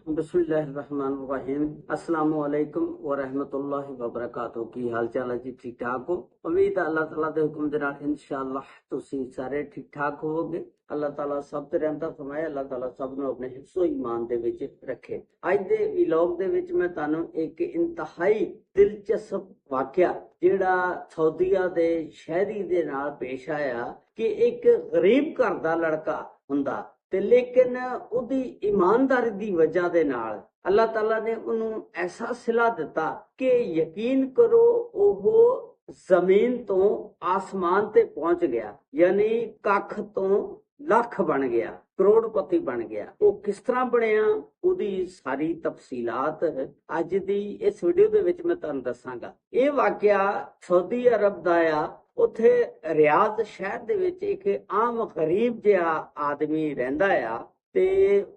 बिस्मिल्लाहिर्रहमानिर्रहीम। अस्सलाम वालेकुम व रहमतुल्लाहि व बरकातहू। की हाल चाल है जी? ठीक ठाक हो? उम्मीद है अल्लाह ताला दे हुक्म दे नाल इंशाअल्लाह तुसी सारे ठीक ठाक होवोगे। अल्लाह ताला सब ते रहमत फरमाए। अल्लाह ताला सब नूं अपने हिफ्ज़ो ईमान दे विच रखे। अज दे व्लॉग दे विच मैं तुहानूं एक इंतहाई दिलचस्प वाकया जिहड़ा सऊदीया दे शहरी दे नाल पेश आया कि एक गरीब घर दा लड़का हुंदा ਤੇ ਲੇਕਿਨ ਉਹਦੀ ਇਮਾਨਦਾਰੀ ਦੀ ਵਜ੍ਹਾ ਦੇ ਨਾਲ ਅੱਲਾਹ ਤਾਲਾ ਨੇ ਉਹਨੂੰ ਐਸਾ ਸਿਲਾ ਦਿੱਤਾ ਕਿ ਯਕੀਨ ਕਰੋ ਉਹ ਜ਼ਮੀਨ ਤੋਂ ਆਸਮਾਨ ਤੇ ਪਹੁੰਚ ਗਿਆ, ਯਾਨੀ ਕੱਖ ਤੋਂ ਲੱਖ ਬਣ ਗਿਆ, ਕਰੋੜਪਤੀ ਬਣ ਗਿਆ। ਉਹ ਕਿਸ ਤਰ੍ਹਾਂ ਬਣਿਆ, ਉਹਦੀ ਸਾਰੀ ਤਫਸੀਲਾਤ ਅੱਜ ਦੀ ਇਸ ਵੀਡੀਓ ਦੇ ਵਿੱਚ ਮੈਂ ਤੁਹਾਨੂੰ ਦੱਸਾਂਗਾ। ਇਹ ਵਾਕਿਆ ਸਾਊਦੀ ਅਰਬ ਦਾ ਆ। ਉੱਥੇ ਰਿਆਜ਼ ਸ਼ਹਿਰ ਦੇ ਵਿੱਚ ਇੱਕ ਆਮ ਗਰੀਬ ਜਿਹਾ ਆਦਮੀ ਰਹਿੰਦਾ ਆ ਤੇ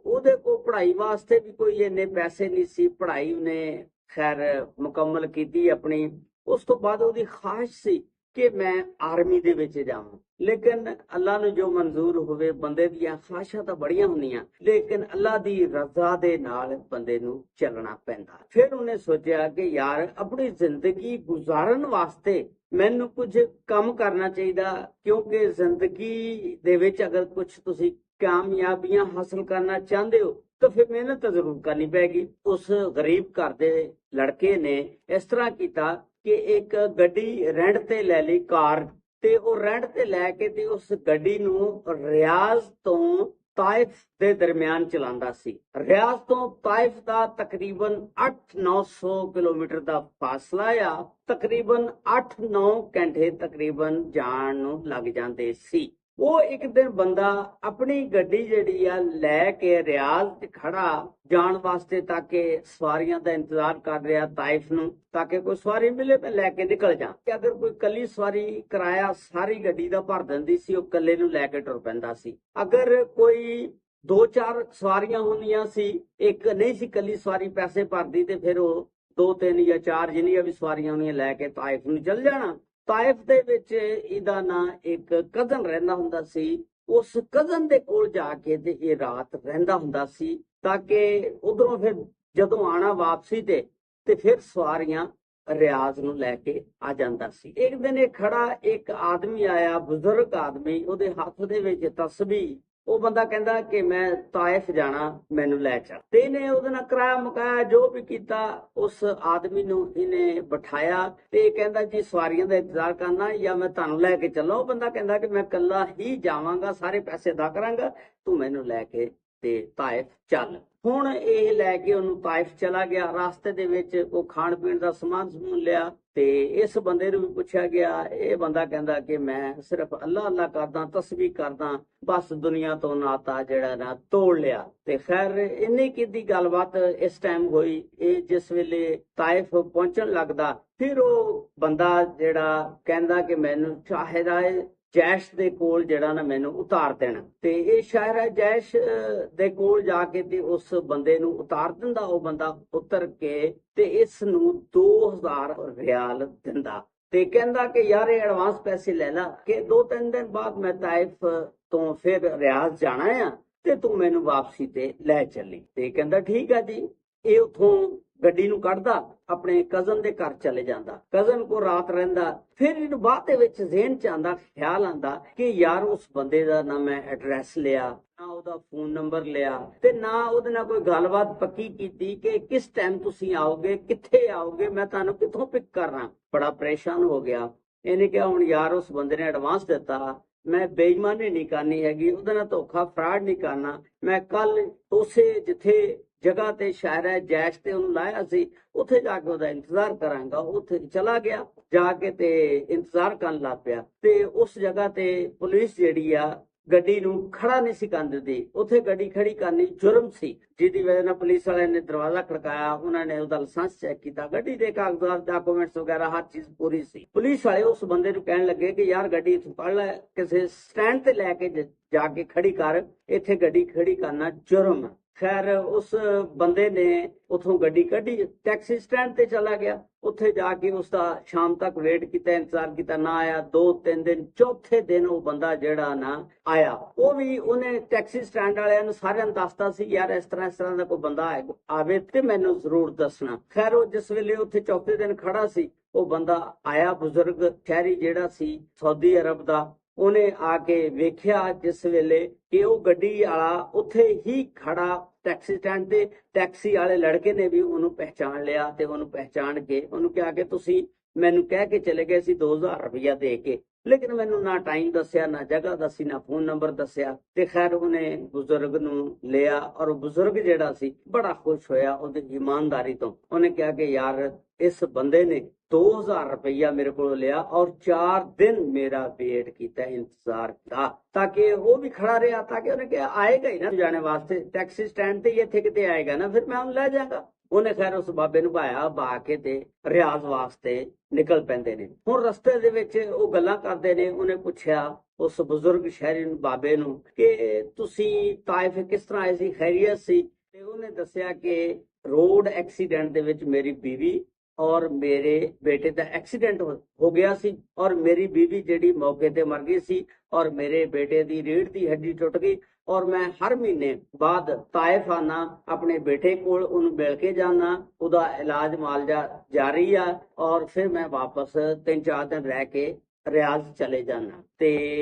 ਉਹਦੇ ਕੋਲ ਪੜ੍ਹਾਈ ਵਾਸਤੇ ਵੀ ਕੋਈ ਇੰਨੇ ਪੈਸੇ ਨਹੀਂ ਸੀ। ਪੜ੍ਹਾਈ ਉਹਨੇ ਖੈਰ ਮੁਕੰਮਲ ਕੀਤੀ ਆਪਣੀ। ਉਸ ਤੋਂ ਬਾਅਦ ਉਹਦੀ ਖਾਹਿਸ਼ ਸੀ ਕਿ ਮੈਂ ਆਰਮੀ ਦੇ ਵਿੱਚ ਜਾਵਾਂ, ਲੇਕਿਨ ਅੱਲਾ ਨੂੰ ਜੋ ਮਨਜ਼ੂਰ ਹੋਵੇ। ਬੰਦੇ ਦੀਆਂ ਖਾਹਿਸ਼ਾਂ ਤਾਂ ਬੜੀਆਂ ਹੁੰਦੀਆਂ, ਲੇਕਿਨ ਅੱਲਾ ਦੀ ਰਜ਼ਾ ਦੇ ਨਾਲ ਬੰਦੇ ਨੂੰ ਚੱਲਣਾ ਪੈਂਦਾ। ਫਿਰ ਉਹਨੇ ਸੋਚਿਆ ਕਿ ਯਾਰ ਆਪਣੀ ਜ਼ਿੰਦਗੀ ਗੁਜ਼ਾਰਨ ਵਾਸਤੇ ਮੈਨੂੰ ਕੁਝ ਕੰਮ ਕਰਨਾ ਚਾਹੀਦਾ, ਕਿਉਂਕਿ ਜ਼ਿੰਦਗੀ ਦੇ ਵਿੱਚ ਅਗਰ ਕੁਝ ਤੁਸੀਂ ਕਾਮਯਾਬੀਆਂ ਹਾਸਲ ਕਰਨਾ ਚਾਹੁੰਦੇ ਹੋ ਤਾਂ ਫਿਰ ਮਿਹਨਤ ਜ਼ਰੂਰ ਕਰਨੀ ਪੈਗੀ। ਉਸ ਗਰੀਬ ਘਰ ਦੇ ਲੜਕੇ ਨੇ ਇਸ ਤਰ੍ਹਾਂ ਕੀਤਾ ਕਿ ਇੱਕ ਗੱਡੀ ਰੈਂਟ ਤੇ ਲੈ ਲਈ, ਕਾਰ, ਤੇ ਉਹ ਰੈਂਟ ਤੇ ਲੈ ਕੇ ਤੇ ਉਸ ਗੱਡੀ ਨੂੰ ਰਿਆਜ਼ ਤੋਂ ਤਾਇਫ ਦੇ ਦਰਮਿਆਨ ਚਲਾਉਂਦਾ ਸੀ। ਰਿਆਜ਼ ਤੋਂ ਤਾਇਫ ਦਾ ਤਕਰੀਬਨ 800-900 ਕਿਲੋਮੀਟਰ ਦਾ ਫਾਸਲਾ ਆ। ਤਕਰੀਬਨ 8-9 ਘੰਟੇ ਤਕਰੀਬਨ ਜਾਣ ਨੂੰ ਲੱਗ ਜਾਂਦੇ ਸੀ। ਉਹ ਇੱਕ ਦਿਨ ਬੰਦਾ ਆਪਣੀ ਗੱਡੀ ਜਿਹੜੀ ਆ ਲੈ ਕੇ ਰਿਆਜ਼ ਤੇ ਖੜਾ ਜਾਣ ਵਾਸਤੇ, ਤਾਂ ਕਿ ਸਵਾਰੀਆਂ ਦਾ ਇੰਤਜ਼ਾਰ ਕਰ ਰਿਹਾ ਤਾਇਫ ਨੂੰ, ਤਾਂ ਕਿ ਕੋਈ ਸਵਾਰੀ ਮਿਲੇ ਮੈਂ ਲੈ ਕੇ ਨਿਕਲ ਜਾ। ਅਗਰ ਕੋਈ ਕੱਲੀ ਸਵਾਰੀ ਕਿਰਾਇਆ ਸਾਰੀ ਗੱਡੀ ਦਾ ਭਰ ਦਿੰਦੀ ਸੀ, ਉਹ ਕੱਲੇ ਨੂੰ ਲੈ ਕੇ ਟੁਰ ਪੈਂਦਾ ਸੀ। ਅਗਰ ਕੋਈ 2-4 ਸਵਾਰੀਆਂ ਹੁੰਦੀਆਂ ਸੀ, ਇੱਕ ਨਹੀਂ ਸੀ ਕੱਲੀ ਸਵਾਰੀ ਪੈਸੇ ਭਰਦੀ, ਤੇ ਫਿਰ ਉਹ 2-3 ਜਾਂ 4 ਜਿੰਨੀਆਂ ਵੀ ਸਵਾਰੀਆਂ ਹੁੰਦੀਆਂ ਲੈ ਕੇ ਤਾਇਫ ਨੂੰ ਚੱਲ ਜਾਣਾ। ਤਾਇਫ ਦੇ ਵਿੱਚ ਇਹਦਾ ਨਾਂ ਇੱਕ ਕਜ਼ਨ ਰਹਿੰਦਾ ਹੁੰਦਾ ਸੀ। ਉਸ ਕਜ਼ਨ ਦੇ ਕੋਲ ਜਾ ਕੇ ਤੇ ਇਹ ਰਾਤ ਰਹਿੰਦਾ ਹੁੰਦਾ ਸੀ, ਤਾਂ ਕਿ ਉਧਰੋਂ ਫਿਰ ਜਦੋਂ ਆਣਾ ਵਾਪਸੀ ਤੇ ਫਿਰ ਸਵਾਰੀਆਂ ਰਿਆਜ਼ ਨੂੰ ਲੈ ਕੇ ਆ ਜਾਂਦਾ ਸੀ। ਇੱਕ ਦਿਨ ਇਹ ਖੜਾ ਇੱਕ ਆਦਮੀ ਆਇਆ, ਬਜ਼ੁਰਗ ਆਦਮੀ, ਉਹਦੇ ਹੱਥ ਦੇ ਵਿੱਚ ਤਸਬੀਹ। ਉਹ ਬੰਦਾ ਕਹਿੰਦਾ ਕਿ ਮੈਂ ਤਾਇਫ ਜਾਣਾ, ਮੈਨੂੰ ਲੈ ਚੱਲ। ਤੇ ਇਹਨੇ ਉਹਦੇ ਨਾਲ ਕਿਰਾਇਆ ਮੁਕਾਇਆ, ਜੋ ਵੀ ਕੀਤਾ। ਉਸ ਆਦਮੀ ਨੂੰ ਇਹਨੇ ਬਿਠਾਇਆ ਤੇ ਕਹਿੰਦਾ ਜੀ ਸਵਾਰੀਆਂ ਦਾ ਇੰਤਜ਼ਾਰ ਕਰਨਾ ਜਾਂ ਮੈਂ ਤੁਹਾਨੂੰ ਲੈ ਕੇ ਚੱਲਾਂ। ਉਹ ਬੰਦਾ ਕਹਿੰਦਾ ਕਿ ਮੈਂ ਇਕੱਲਾ ਹੀ ਜਾਵਾਂਗਾ, ਸਾਰੇ ਪੈਸੇ ਅਦਾ ਕਰਾਂਗਾ, ਤੂੰ ਮੈਨੂੰ ਲੈ ਕੇ ਤੇ ਤਾਇਫ ਚੱਲ। ਹੁਣ ਇਹ ਲੈ ਕੇ ਉਹਨੂੰ ਤਾਇਫ ਚਲਾ ਗਿਆ। ਰਾਸਤੇ ਦੇ ਵਿੱਚ ਉਹ ਖਾਣ ਪੀਣ ਦਾ ਸਮਾਨ ਲਿਆ ਤੇ ਇਸ ਬੰਦੇ ਨੂੰ ਵੀ ਪੁੱਛਿਆ ਗਿਆ। ਇਹ ਬੰਦਾ ਕਹਿੰਦਾ ਕਿ ਮੈਂ ਸਿਰਫ ਅੱਲਾ ਅੱਲਾ ਕਰਦਾ, ਤਸਬੀਹ ਕਰਦਾ, ਬਸ ਦੁਨੀਆ ਤੋਂ ਨਾਤਾ ਜਿਹੜਾ ਨਾ ਤੋੜ ਲਿਆ। ਤੇ ਖੈਰ ਇੰਨੀ ਕਿਦੀ ਗੱਲਬਾਤ ਇਸ ਟਾਈਮ ਹੋਈ। ਇਹ ਜਿਸ ਵੇਲੇ ਤਾਇਫ ਪਹੁੰਚਣ ਲੱਗਦਾ, ਫਿਰ ਉਹ ਬੰਦਾ ਜਿਹੜਾ ਕਹਿੰਦਾ ਕਿ ਮੈਨੂੰ ਚਾਹੀਦਾ ਹੈ ਜੈਸ਼ ਦੇ ਕੋਲ ਜਿਹੜਾ ਨਾ ਮੈਨੂੰ ਉਤਾਰ ਦੇਣਾ। ਤੇ ਇਹ ਸ਼ਹਿਰ ਹੈ ਜੈਸ਼ ਦੇ ਕੋਲ ਜਾ ਕੇ ਤੇ ਉਸ ਬੰਦੇ ਨੂੰ ਉਤਾਰ ਦਿੰਦਾ। ਉਹ ਬੰਦਾ ਉਤਰ ਕੇ ਤੇ ਇਸ ਨੂੰ 2000 ਰਿਆਲ ਦਿੰਦਾ ਤੇ ਕਹਿੰਦਾ ਕਿ ਯਾਰ ਇਹ ਐਡਵਾਂਸ ਪੈਸੇ ਲੈ ਲਾ, ਕਿ 2-3 ਦਿਨ ਬਾਅਦ ਮੈਂ ਤਾਇਫ ਤੋਂ ਫਿਰ ਰਿਆਜ਼ ਜਾਣਾ ਆ ਤੇ ਤੂੰ ਮੈਨੂੰ ਵਾਪਸੀ ਤੇ ਲੈ ਚੱਲੀ। ਤੇ ਕਹਿੰਦਾ ਠੀਕ ਆ ਜੀ। ਇਹ ਉਥੋਂ ਗੱਡੀ ਨੂੰ ਕੱਢਦਾ, ਆਪਣੇ ਕਜ਼ਨ ਦੇ ਘਰ ਚਲੇ ਜਾਂਦਾ, ਕਜ਼ਨ ਕੋ ਰਾਤ ਰਹਿੰਦਾ। ਫਿਰ ਇਹਨੂੰ ਬਾਅਦ ਦੇ ਵਿੱਚ ਜ਼ਿਹਨ ਚ ਆਂਦਾ, ਖਿਆਲ ਆਂਦਾ ਕਿ ਯਾਰ ਉਸ ਬੰਦੇ ਦਾ ਨਾ ਮੈਂ ਐਡਰੈਸ ਲਿਆ, ਨਾ ਉਹਦਾ ਫੋਨ ਨੰਬਰ ਲਿਆ, ਤੇ ਨਾ ਉਹਦੇ ਨਾਲ ਕੋਈ ਗੱਲਬਾਤ ਪੱਕੀ ਕੀਤੀ ਕਿ ਕਿਸ ਟਾਈਮ ਤੁਸੀਂ ਆਓਗੇ, ਕਿੱਥੇ ਆਓਗੇ, ਮੈਂ ਤੁਹਾਨੂੰ ਕਿੱਥੋਂ ਪਿਕ ਕਰਨਾ। ਬੜਾ ਪਰੇਸ਼ਾਨ ਹੋ ਗਿਆ। ਇਹਨੇ ਕਿਹਾ ਹੁਣ ਯਾਰ ਉਸ ਬੰਦੇ ਨੇ ਐਡਵਾਂਸ ਦਿੱਤਾ, ਮੈਂ ਬੇਈਮਾਨੀ ਨਹੀਂ ਕਰਨੀ ਹੈਗੀ, ਉਹਦੇ ਨਾਲ ਧੋਖਾ ਫਰਾਡ ਨਹੀਂ ਕਰਨਾ। ਮੈਂ ਕੱਲ ਉਸੇ ਜਿੱਥੇ ਜਗ੍ਹਾ ਤੇ ਸ਼ਹਿਰ ਹੈ ਜੈਸ਼ ਤੇ ਉਹਨੂੰ ਲਾਇਆ ਸੀ, ਉੱਥੇ ਜਾ ਕੇ ਉਹਦਾ ਇੰਤਜ਼ਾਰ ਕਰਾਂਗਾ। ਉੱਥੇ ਚਲਾ ਗਿਆ, ਜਾ ਕੇ ਤੇ ਇੰਤਜ਼ਾਰ ਕਰਨ ਲੱਗ ਪਿਆ। ਤੇ ਉਸ ਜਗ੍ਹਾ ਤੇ ਪੁਲਿਸ ਜਿਹੜੀ ਆ ਗੱਡੀ ਨੂੰ ਖੜਾ ਨਹੀਂ ਸੀ ਕਰਨ ਦਿੰਦੀ। ਉੱਥੇ ਗੱਡੀ ਖੜੀ ਕਰਨੀ ਜੁਰਮ ਸੀ, ਜਿਹਦੀ ਵਜ੍ਹਾ ਨਾਲ ਪੁਲਿਸ ਵਾਲਿਆਂ ਨੇ ਦਰਵਾਜ਼ਾ ਖੜਕਾਇਆ। ਉਹਨਾਂ ਨੇ ਉਹਦਾ ਲਾਇਸੈਂਸ ਚੈੱਕ ਕੀਤਾ, ਗੱਡੀ ਦੇ ਕਾਗਜ਼ਾਤ, ਡਾਕੂਮੈਂਟਸ ਵਗੈਰਾ ਹਰ ਚੀਜ਼ ਪੂਰੀ ਸੀ। ਪੁਲਿਸ ਵਾਲੇ ਉਸ ਬੰਦੇ ਨੂੰ ਕਹਿਣ ਲੱਗੇ ਕਿ ਯਾਰ ਗੱਡੀ ਇੱਥੋਂ ਕੱਢ ਲੈ, ਕਿਸੇ ਸਟੈਂਡ ਤੇ ਲੈ ਕੇ ਜਾ ਕੇ ਖੜੀ ਕਰ, ਇੱਥੇ ਗੱਡੀ ਖੜੀ ਕਰਨਾ ਜੁਰਮ ਹੈ। ਖੈਰ ਉਸ ਬੰਦੇ ਨੇ ਉਥੋਂ ਗੱਡੀ ਕੱਢੀ, ਟੈਕਸੀ ਸਟੈਂਡ ਤੇ ਚਲਾ ਗਿਆ। ਉੱਥੇ ਜਾ ਕੇ ਉਸਦਾ ਸ਼ਾਮ ਤੱਕ ਵੇਟ ਕੀਤਾ, ਇੰਤਜ਼ਾਰ ਕੀਤਾ, ਨਾ ਆਇਆ। 2-3 ਦਿਨ, ਚੌਥੇ ਦਿਨ ਉਹ ਬੰਦਾ ਜਿਹੜਾ ਨਾ ਆਇਆ। ਉਹ ਵੀ ਉਹਨੇ ਟੈਕਸੀ ਸਟੈਂਡ ਵਾਲਿਆਂ ਨੂੰ ਸਾਰਿਆਂ ਨੂੰ ਦੱਸਤਾ ਸੀ, ਯਾਰ ਇਸ ਤਰ੍ਹਾਂ ਦਾ ਕੋਈ ਬੰਦਾ ਆਵੇ ਤੇ ਮੈਨੂੰ ਜ਼ਰੂਰ ਦੱਸਣਾ। ਖੈਰ ਉਹ ਜਿਸ ਵੇਲੇ ਉੱਥੇ ਚੌਥੇ ਦਿਨ ਖੜਾ ਸੀ, ਉਹ ਬੰਦਾ ਆਇਆ, ਬਜ਼ੁਰਗ ਸ਼ਹਿਰੀ ਜਿਹੜਾ ਸੀ ਸਾਊਦੀ ਅਰਬ ਦਾ। ਉਹਨੇ ਆ ਕੇ ਵੇਖਿਆ ਜਿਸ ਵੇਲੇ ਕਿ ਉਹ ਗੱਡੀ ਵਾਲਾ ਉੱਥੇ ਹੀ ਖੜਾ ਟੈਕਸੀ ਸਟੈਂਡ ਤੇ। ਟੈਕਸੀ ਵਾਲੇ ਲੜਕੇ ਨੇ ਵੀ ਉਹਨੂੰ ਪਹਿਚਾਣ ਲਿਆ ਤੇ ਉਹਨੂੰ ਪਹਿਚਾਣ ਕੇ ਉਹਨੂੰ ਕਿਹਾ ਕਿ ਤੁਸੀਂ ਮੈਨੂੰ ਕਹਿ ਕੇ ਚਲੇ ਗਏ ਸੀ 2000 ਰੁਪਇਆ ਦੇ ਕੇ, ਲੇਕਿਨ ਮੈਨੂੰ ਨਾ ਟਾਈਮ ਦੱਸਿਆ, ਨਾ ਜਗ੍ਹਾ ਦੱਸੀ, ਨਾ ਫੋਨ ਨੰਬਰ ਦੱਸਿਆ। ਤੇ ਖੈਰ ਉਹਨੇ ਬਜ਼ੁਰਗ ਨੂੰ ਲਿਆ, ਔਰ ਬਜ਼ੁਰਗ ਜਿਹੜਾ ਸੀ ਬੜਾ ਖੁਸ਼ ਹੋਇਆ ਉਹਦੀ ਇਮਾਨਦਾਰੀ ਤੋਂ। ਉਹਨੇ ਕਿਹਾ ਕਿ ਯਾਰ ਇਸ ਬੰਦੇ ਨੇ 2000 ਰੁਪਇਆ ਮੇਰੇ ਕੋਲੋਂ ਲਿਆ ਔਰ 4 ਦਿਨ ਮੇਰਾ ਵੇਟ ਕੀਤਾ, ਇੰਤਜ਼ਾਰ ਕੀਤਾ, ਤਾਂ ਕਿ ਉਹ ਵੀ ਖੜਾ ਰਿਹਾ, ਤਾਂ ਕਿ ਉਹਨੇ ਕਿਹਾ ਆਏਗਾ ਹੀ ਨਾ ਜਾਣੇ ਵਾਸਤੇ, ਟੈਕਸੀ ਸਟੈਂਡ ਤੇ ਇੱਥੇ ਕਿਤੇ ਆਏਗਾ ਨਾ, ਫਿਰ ਮੈਂ ਉਹਨੂੰ ਲੈ ਜਾਵਾਂਗਾ। ਉਹਨੇ ਖੈਰ ਉਸ ਬਾਬੇ ਨੂੰ ਬਹਾ ਕੇ ਤੇ ਰਿਆਜ਼ ਵਾਸਤੇ ਨਿਕਲ ਪੈਂਦੇ ਨੇ। ਹੁਣ ਰਸਤੇ ਦੇ ਵਿੱਚ ਉਹ ਗੱਲਾਂ ਕਰਦੇ ਨੇ। ਉਹਨੇ ਪੁੱਛਿਆ ਉਸ ਬਜ਼ੁਰਗ ਸ਼ਹਿਰੀ ਨੂੰ, ਬਾਬੇ ਨੂੰ, ਕਿ ਤੁਸੀਂ ਤਾਇਫ ਕਿਸ ਤਰ੍ਹਾਂ ਆਏ ਸੀ, ਖੈਰੀਅਤ ਸੀ? ਤੇ ਉਹਨੇ ਦੱਸਿਆ ਕਿ ਰੋਡ ਐਕਸੀਡੈਂਟ ਦੇ ਵਿੱਚ ਮੇਰੀ ਬੀਵੀ ਔਰ ਮੇਰੇ ਬੇਟੇ ਦਾ ਐਕਸੀਡੈਂਟ ਹੋ ਗਿਆ ਸੀ, ਔਰ ਮੇਰੀ ਬੀਵੀ ਜਿਹੜੀ ਮੌਕੇ ਤੇ ਮਰ ਗਈ ਸੀ, ਔਰ ਮੇਰੇ ਬੇਟੇ ਦੀ ਰੀੜ੍ਹ ਦੀ ਹੱਡੀ ਟੁੱਟ ਗਈ, ਔਰ ਮੈਂ ਹਰ ਮਹੀਨੇ ਬਾਅਦ ਤਾਇਫ ਆਣਾ, ਆਪਣੇ ਬੇਟੇ ਕੋਲ ਉਹਨੂੰ ਮਿਲ ਕੇ ਜਾਣਾ, ਉਹਦਾ ਇਲਾਜ ਮਾਲਜਾ ਜਾਰੀ ਆ, ਔਰ ਫਿਰ ਮੈਂ ਵਾਪਸ 3-4 ਦਿਨ ਰਹਿ ਕੇ ਰਿਆਜ਼ ਚਲੇ ਜਾਣਾ। ਤੇ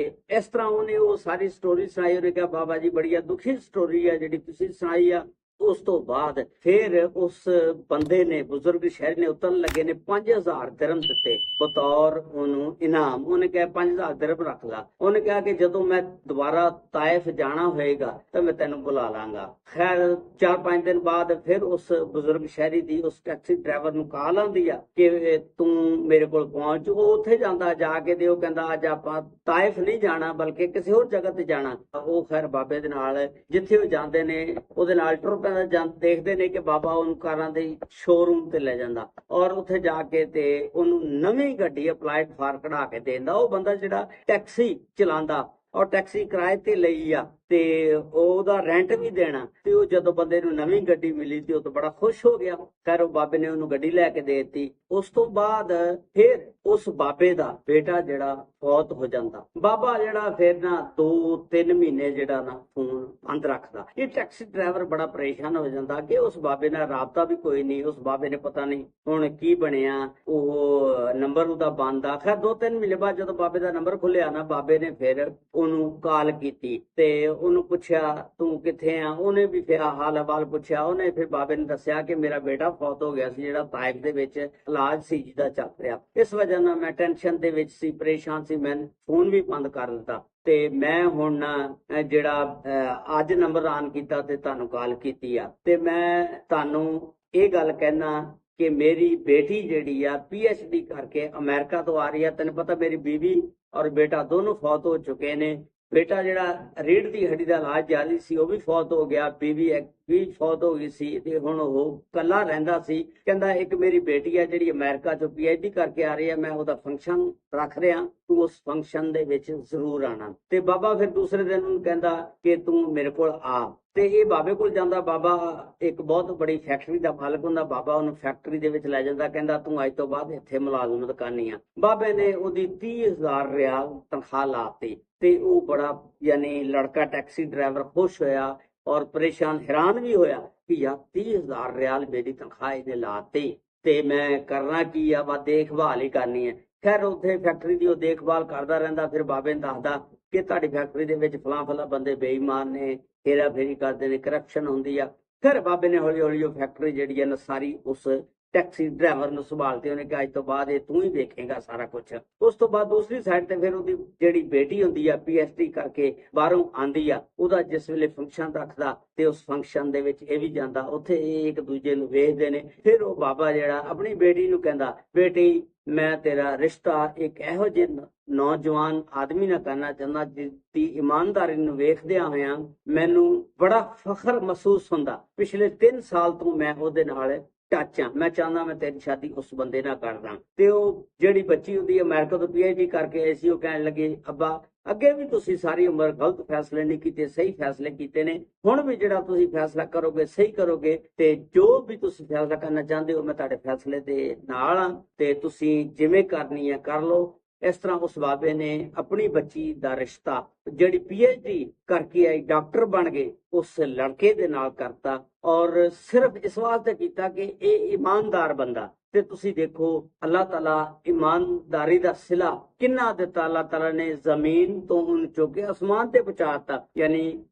ਇਸ ਤਰ੍ਹਾਂ ਉਹਨੇ ਉਹ ਸਾਰੀ ਸਟੋਰੀ ਸੁਣਾਈ। ਉਹਨੇ ਕਿਹਾ ਬਾਬਾ ਜੀ ਬੜੀਆ ਦੁਖੀ ਸਟੋਰੀ ਆ ਜਿਹੜੀ ਤੁਸੀਂ ਸੁਣਾਈ ਆ। ਉਸ ਤੋਂ ਬਾਅਦ ਫਿਰ ਉਸ ਬੰਦੇ ਨੇ, ਬਜ਼ੁਰਗ ਸ਼ਹਿਰੀ ਨੇ, ਉਤਰਨ ਲੱਗੇ ਨੇ 5000 ਦਿਰਹਮ ਦਿੱਤੇ ਬਤੌਰ ਉਹਨੂੰ ਇਨਾਮ। ਉਹਨੇ ਕਿਹਾ 5000 ਦਿਰਹਮ ਰੱਖ ਲਾ। ਉਹਨੇ ਕਿਹਾ ਕਿ ਜਦੋਂ ਮੈਂ ਦੁਬਾਰਾ ਤਾਇਫ ਜਾਣਾ ਹੋਏਗਾ ਤਾਂ ਮੈਂ ਤੈਨੂੰ ਬੁਲਾ ਲਾਂਗਾ। ਖੈਰ 4-5 ਦਿਨ ਬਾਅਦ ਫਿਰ ਉਸ ਬਜ਼ੁਰਗ ਸ਼ਹਿਰੀ ਦੀ ਉਸ ਟੈਕਸੀ ਡਰਾਈਵਰ ਨੂੰ ਕਾਲ ਆਉਂਦੀ ਆ ਕਿ ਤੂੰ ਮੇਰੇ ਕੋਲ ਪਹੁੰਚ। ਉਹ ਉੱਥੇ ਜਾਂਦਾ, ਜਾ ਕੇ ਤੇ ਉਹ ਕਹਿੰਦਾ ਅੱਜ ਆਪਾਂ ਤਾਇਫ ਨਹੀਂ ਜਾਣਾ ਬਲਕਿ ਕਿਸੇ ਹੋਰ ਜਗ੍ਹਾ ਤੇ ਜਾਣਾ। ਉਹ ਖੈਰ ਬਾਬੇ ਦੇ ਨਾਲ ਜਿੱਥੇ ਉਹ ਜਾਂਦੇ ਨੇ ਉਹਦੇ ਨਾਲ ਟੁਰ ਦੇਖਦੇ ਨੇ ਕਿ ਬਾਬਾ ਉਹਨੂੰ ਕਾਰਾਂ ਦੇ ਸ਼ੋਰੂਮ ਤੇ ਲੈ ਜਾਂਦਾ, ਔਰ ਉੱਥੇ ਜਾ ਕੇ ਤੇ ਉਹਨੂੰ ਨਵੀਂ ਗੱਡੀ ਅਪਲਾਈਡ ਫਾਰ ਕਢਾ ਕੇ ਦੇਂਦਾ। ਉਹ ਬੰਦਾ ਜਿਹੜਾ ਟੈਕਸੀ ਚਲਾਉਂਦਾ ਔਰ ਟੈਕਸੀ ਕਿਰਾਏ ਤੇ ਲਈ ਆ ਤੇ ਉਹਦਾ ਰੈਂਟ ਵੀ ਦੇਣਾ। ਤੇ ਉਹ ਜਦੋਂ ਬੰਦੇ ਨੂੰ ਨਵੀਂ ਗੱਡੀ ਮਿਲੀ ਤੇ ਉਹ ਤਾਂ ਬੜਾ ਖੁਸ਼ ਹੋ ਗਿਆ। ਖੈਰ ਉਹ ਬਾਬੇ ਨੇ ਉਹਨੂੰ ਗੱਡੀ ਲੈ ਕੇ ਦੇ ਦਿੱਤੀ। ਉਸ ਤੋਂ ਬਾਅਦ ਫਿਰ ਉਸ ਬਾਬੇ ਦਾ ਬੇਟਾ ਜਿਹੜਾ ਫੌਤ ਹੋ ਜਾਂਦਾ। ਬਾਬਾ ਜਿਹੜਾ ਫਿਰ ਨਾ 2-3 ਮਹੀਨੇ ਜਿਹੜਾ ਨਾ ਫੋਨ ਬੰਦ ਰੱਖਦਾ। ਇਹ ਟੈਕਸੀ ਡਰਾਈਵਰ ਬੜਾ ਪਰੇਸ਼ਾਨ ਹੋ ਜਾਂਦਾ ਕਿ ਉਸ ਬਾਬੇ ਨਾਲ ਰਾਬਤਾ ਵੀ ਕੋਈ ਨਹੀਂ। ਉਸ ਬਾਬੇ ਨੇ ਪਤਾ ਨਹੀਂ ਹੁਣ ਕੀ ਬਣਿਆ, ਉਹ ਨੰਬਰ ਉਹਦਾ ਬੰਦ ਆ। ਖੈਰ 2-3 ਮਹੀਨੇ ਬਾਅਦ ਜਦੋਂ ਬਾਬੇ ਦਾ ਨੰਬਰ ਖੁੱਲਿਆ ਨਾ, ਬਾਬੇ ਨੇ ਫਿਰ ਉਹਨੂੰ ਕਾਲ ਕੀਤੀ ਤੇ ਉਹਨੂੰ ਪੁੱਛਿਆ ਤੂੰ ਕਿੱਥੇ ਆ। ਉਹਨੇ ਵੀ ਫਿਰ ਹਾਲ ਹਵਾਲ ਪੁੱਛਿਆ। ਉਹਨੇ ਫਿਰ ਬਾਬੇ ਨੇ ਦੱਸਿਆ ਕਿ ਮੇਰਾ ਬੇਟਾ ਫੌਤ ਹੋ ਗਿਆ ਸੀ, ਜਿਹੜਾ ਤਾਇਫ ਦੇ ਵਿੱਚ ਇਲਾਜ ਸੀ ਜਿਹਦਾ ਚੱਲ ਰਿਹਾ। ਇਸ ਵਜ੍ਹਾ ਨਾਲ ਮੈਂ ਟੈਨਸ਼ਨ ਦੇ ਵਿੱਚ ਸੀ, ਪਰੇਸ਼ਾਨ ਸੀ, ਮੈਂ ਫੋਨ ਵੀ ਬੰਦ ਕਰ ਦਿੱਤਾ। ਤੇ ਮੈਂ ਹੁਣ ਜਿਹੜਾ ਅੱਜ ਨੰਬਰ ਆਨ ਕੀਤਾ ਤੇ ਤੁਹਾਨੂੰ ਕਾਲ ਕੀਤੀ ਆ। ਤੇ ਮੈਂ ਤੁਹਾਨੂੰ ਇਹ ਗੱਲ ਕਹਿਣਾ ਕਿ ਮੇਰੀ ਬੇਟੀ ਜਿਹੜੀ ਆ PhD ਕਰਕੇ ਅਮਰੀਕਾ ਤੋਂ ਆ ਰਹੀ ਆ। ਤੈਨੂੰ ਪਤਾ ਮੇਰੀ ਬੀਵੀ ਔਰ ਬੇਟਾ ਦੋਨੋਂ ਫੌਤ ਹੋ ਚੁੱਕੇ ਨੇ। ਬੇਟਾ ਜਿਹੜਾ ਰੀੜ੍ਹ ਦੀ ਹੱਡੀ ਦਾ ਇਲਾਜ ਜਾਰੀ ਸੀ ਉਹ ਵੀ ਫੌਤ ਹੋ ਗਿਆ, ਬੀਵੀ ਵੀ ਫੌਤ ਹੋ ਗਈ ਸੀ ਤੇ ਹੁਣ ਉਹ ਕੱਲਾ ਰਹਿੰਦਾ ਸੀ। ਕਹਿੰਦਾ ਇੱਕ ਮੇਰੀ ਬੇਟੀ ਆ ਜਿਹੜੀ ਅਮਰੀਕਾ ਚੋਂ PhD ਕਰਕੇ ਆ ਰਹੀ ਹੈ, ਮੈਂ ਉਹਦਾ ਫੰਕਸ਼ਨ ਰੱਖ ਰਿਹਾ, ਤੂੰ ਉਸ ਫੰਕਸ਼ਨ ਦੇ ਵਿੱਚ ਜ਼ਰੂਰ ਆਣਾ। ਤੇ ਬਾਬਾ ਫਿਰ ਦੂਸਰੇ ਦਿਨ ਉਹਨੂੰ ਕਹਿੰਦਾ ਕਿ ਤੂੰ ਮੇਰੇ ਕੋਲ ਆ। ਤੇ ਇਹ ਬਾਬੇ ਕੋਲ ਜਾਂਦਾ। ਬਾਬਾ ਇੱਕ ਬਹੁਤ ਬੜੀ ਫੈਕਟਰੀ ਦਾ ਮਾਲਕ ਹੁੰਦਾ। ਬਾਬਾ ਉਹਨੂੰ ਫੈਕਟਰੀ ਦੇ ਵਿੱਚ ਲੈ ਜਾਂਦਾ, ਕਹਿੰਦਾ ਤੂੰ ਅੱਜ ਤੋਂ ਬਾਅਦ ਇੱਥੇ ਮੁਲਾਜ਼ਮਤ ਕਰਨੀ ਆ। ਬਾਬੇ ਨੇ ਉਹਦੀ 30,000 ਰਿਆਲ ਤਨਖਾਹ ਲਾਤੀ ਤੇ ਉਹ ਬੜਾ ਯਾਨੀ ਲੜਕਾ ਟੈਕਸੀ ਡਰਾਈਵਰ ਖੁਸ਼ ਹੋਇਆ ਔਰ ਪਰੇਸ਼ਾਨ ਹੈਰਾਨ ਵੀ ਹੋਇਆ ਕਿ ਯਾਰ 30,000 ਰਿਆਲ ਮੇਰੀ ਤਨਖਾਹ ਇਹਨੇ ਲਾਤੀ ਤੇ ਮੈਂ ਕਰਨਾ ਕੀ ਆ, ਵਾ ਦੇਖਭਾਲ ਹੀ ਕਰਨੀ ਹੈ। ਖੈਰ ਉੱਥੇ ਫੈਕਟਰੀ ਦੀ ਉਹ ਦੇਖਭਾਲ ਕਰਦਾ ਰਹਿੰਦਾ। ਫਿਰ ਬਾਬੇ ਨੇ ਦੱਸਦਾ ਕਿ ਤੁਹਾਡੀ ਫੈਕਟਰੀ ਦੇ ਵਿੱਚ ਫਲਾਂ ਬੰਦੇ ਬੇਈਮਾਨ ਨੇ, ਹੇਰਾ ਫੇਰੀ ਕਰਦੇ ਨੇ, ਕਰਪਸ਼ਨ ਹੁੰਦੀ ਆ। ਫਿਰ ਬਾਬੇ ਨੇ ਹੌਲੀ ਹੌਲੀ ਉਹ ਫੈਕਟਰੀ ਜਿਹੜੀ ਹੈ ਨਾ ਸਾਰੀ ਉਸ ਟੈਕਸੀ ਡਰਾਈਵਰ ਨੂੰ ਸੰਭਾਲਤੇ। ਉਹਨੇ ਕਿਹਾ ਅੱਜ ਤੋਂ ਬਾਅਦ ਇਹ ਤੂੰ ਹੀ ਦੇਖੇਗਾ ਸਾਰਾ ਕੁਝ। ਉਸ ਤੋਂ ਬਾਅਦ ਦੂਸਰੀ ਸਾਈਡ ਤੇ ਫਿਰ ਉਹਦੀ ਜਿਹੜੀ ਬੇਟੀ ਹੁੰਦੀ ਆ PhD ਕਰਕੇ ਬਾਹਰੋਂ ਆਂਦੀ ਆ, ਉਹਦਾ ਜਿਸ ਵੇਲੇ ਫੰਕਸ਼ਨ ਰੱਖਦਾ ਤੇ ਉਸ ਫੰਕਸ਼ਨ ਦੇ ਵਿੱਚ ਇਹ ਵੀ ਜਾਂਦਾ। ਉੱਥੇ ਇਹ ਇੱਕ ਦੂਜੇ ਨੂੰ ਵੇਖਦੇ ਨੇ। ਫਿਰ ਉਹ ਬਾਬਾ ਜਿਹੜਾ ਆਪਣੀ ਬੇਟੀ ਨੂੰ ਕਹਿੰਦਾ, ਬੇਟੀ ਮੈਂ ਤੇਰਾ ਰਿਸ਼ਤਾ ਇੱਕ ਇਹੋ ਜਿਹੇ ਨੌਜਵਾਨ ਆਦਮੀ ਨਾਲ ਕਰਨਾ ਚਾਹੁੰਦਾ ਜਿਸਦੀ ਇਮਾਨਦਾਰੀ ਨੂੰ ਵੇਖਦਿਆਂ ਹੋਇਆਂ ਮੈਨੂੰ ਬੜਾ ਫਖਰ ਮਹਿਸੂਸ ਹੁੰਦਾ। ਪਿਛਲੇ 3 ਸਾਲ ਤੋਂ ਮੈਂ ਉਹਦੇ ਨਾਲ ਟੱਚ ਆ। ਮੈਂ ਚਾਹੁੰਦਾ ਮੈਂ ਤੇਰੀ ਸ਼ਾਦੀ ਉਸ ਬੰਦੇ ਨਾਲ ਕਰਦਾ। ਤੇ ਉਹ ਜਿਹੜੀ ਬੱਚੀ ਹੁੰਦੀ ਅਮਰੀਕਾ ਤੋਂ PhD ਕਰਕੇ ਆਈ ਸੀ, ਉਹ ਕਹਿਣ ਲੱਗੇ ਅੱਬਾ ਅੱਗੇ ਵੀ ਤੁਸੀਂ ਸਾਰੀ ਉਮਰ ਗਲਤ ਫੈਸਲੇ ਨਹੀਂ ਕੀਤੇ, ਸਹੀ ਫੈਸਲੇ ਕੀਤੇ ਨੇ। ਹੁਣ ਵੀ ਜਿਹੜਾ ਤੁਸੀਂ ਫੈਸਲਾ ਕਰੋਗੇ ਸਹੀ ਕਰੋਗੇ, ਤੇ ਜੋ ਵੀ ਤੁਸੀਂ ਫੈਸਲਾ ਕਰਨਾ ਚਾਹੁੰਦੇ ਹੋ ਮੈਂ ਤੁਹਾਡੇ ਫੈਸਲੇ ਦੇ ਨਾਲ ਹਾਂ, ਤੇ ਤੁਸੀਂ ਜਿਵੇਂ ਕਰਨੀ ਹੈ ਕਰ ਲਓ। ਇਸ ਤਰ੍ਹਾਂ ਉਸ ਬਾਬੇ ਨੇ ਆਪਣੀ ਬੱਚੀ ਦਾ ਰਿਸ਼ਤਾ ਜਿਹੜੀ PhD ਕਰਕੇ ਆਈ, ਡਾਕਟਰ ਬਣ ਗਏ, ਉਸ ਲੜਕੇ ਦੇ ਨਾਲ ਕਰਤਾ, ਔਰ ਸਿਰਫ ਇਸ ਵਾਸਤੇ ਕੀਤਾ ਕਿ ਇਹ ਇਮਾਨਦਾਰ ਬੰਦਾ। ਤੇ ਤੁਸੀਂ ਦੇਖੋ ਅੱਲਾਹ ਤਾਲਾ ਇਮਾਨਦਾਰੀ ਦਾ ਸਿਲਾ ਕਿੰਨਾ ਦਿੱਤਾ। ਅੱਲਾਹ ਤਾਲਾ ਨੇ ਜ਼ਮੀਨ ਤੋਂ ਉਹਨੂੰ ਚੁੱਕ ਕੇ ਅਸਮਾਨ ਤੇ ਪਹੁੰਚਾਤਾ, ਯਾਨੀ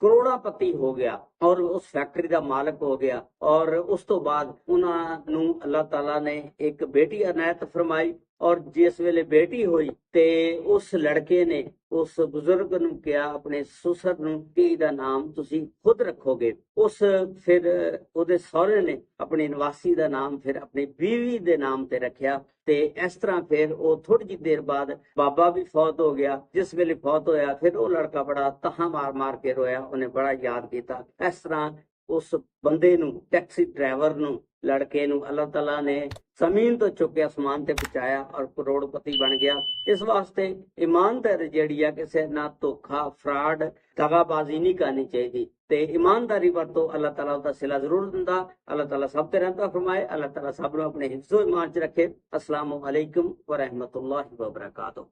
ਕਰੋੜਾਪਤੀ ਹੋ ਗਿਆ ਔਰ ਉਸ ਫੈਕਟਰੀ ਦਾ ਮਾਲਕ ਹੋ ਗਿਆ। ਔਰ ਉਸ ਤੋਂ ਬਾਅਦ ਉਹਨਾਂ ਨੂੰ ਅੱਲਾਹ ਤਾਲਾ ਨੇ ਇੱਕ ਬੇਟੀ ਅਨਾਇਤ ਫਰਮਾਈ, ਔਰ ਜਿਸ ਵੇਲੇ ਬੇਟੀ ਹੋਈ ਤੇ ਉਸ ਲੜਕੇ ਨੇ ਉਸ ਬਜ਼ੁਰਗ ਨੂੰ ਕਿਹਾ, ਆਪਣੇ ਸੁਸਰ ਨੂੰ, ਕਿ ਇਹਦਾ ਨਾਮ ਤੁਸੀਂ ਖੁਦ ਰੱਖੋਗੇ। ਉਸ ਫਿਰ ਉਹਦੇ ਸਹੁਰੇ ਨੇ ਆਪਣੀ ਨਿਵਾਸੀ ਦਾ ਨਾਮ ਫਿਰ ਆਪਣੀ ਬੀਵੀ ਦੇ ਨਾਮ ਤੇ ਰੱਖਿਆ। ਤੇ ਇਸ ਤਰ੍ਹਾਂ ਫਿਰ ਉਹ ਥੋੜੀ ਜਿਹੀ ਦੇਰ ਬਾਅਦ ਬਾਬਾ ਵੀ ਫੌਤ ਹੋ ਗਿਆ। ਜਿਸ ਵੇਲੇ ਫੌਤ ਹੋਇਆ ਫਿਰ ਉਹ ਲੜਕਾ ਬੜਾ ਤਹਾਂ ਮਾਰ ਮਾਰ ਕੇ ਰੋਇਆ, ਉਹਨੇ ਬੜਾ ਯਾਦ ਕੀਤਾ। ਇਸ ਤਰ੍ਹਾਂ ਉਸ ਬੰਦੇ ਨੂੰ, ਟੈਕਸੀ ਡਰਾਈਵਰ ਨੂੰ, ਲੜਕੇ ਨੂੰ ਅੱਲਾਹ ਤਾਲਾ ਨੇ ਜ਼ਮੀਨ ਤੋਂ ਚੁੱਕ ਕੇ ਅਸਮਾਨ ਤੇ ਪਹੁੰਚਾਇਆ ਔਰ ਕਰੋੜਪਤੀ ਬਣ ਗਿਆ। ਇਸ ਵਾਸਤੇ ਇਮਾਨਦਾਰੀ ਜਿਹੜੀ ਆ, ਕਿਸੇ ਨਾਲ ਧੋਖਾ, ਫਰਾਡ, ਦਗਾਬਾਜ਼ੀ ਨਹੀਂ ਕਰਨੀ ਚਾਹੀਦੀ, ਤੇ ਇਮਾਨਦਾਰੀ ਵਰਤੋਂ। ਅੱਲਾਹ ਤਾਲਾ ਦਾ ਸਿਲਾ ਜ਼ਰੂਰ ਦਿੰਦਾ। ਅੱਲਾਹ ਤਾਲਾ ਸਭ ਤੇ ਰਹਿਮਤ ਫਰਮਾਏ। ਅੱਲਾਹ ਤਾਲਾ ਸਭ ਨੂੰ ਆਪਣੇ ਹਿਫਜ਼ੋ ਇਮਾਨ ਚ ਰੱਖੇ। ਅਸਲਾਮੁ ਅਲੈਕੁਮ ਵ ਰਹਿਮਤੁல்லாਹਿ ਵ ਬਰਕਾਤੁਹੂ।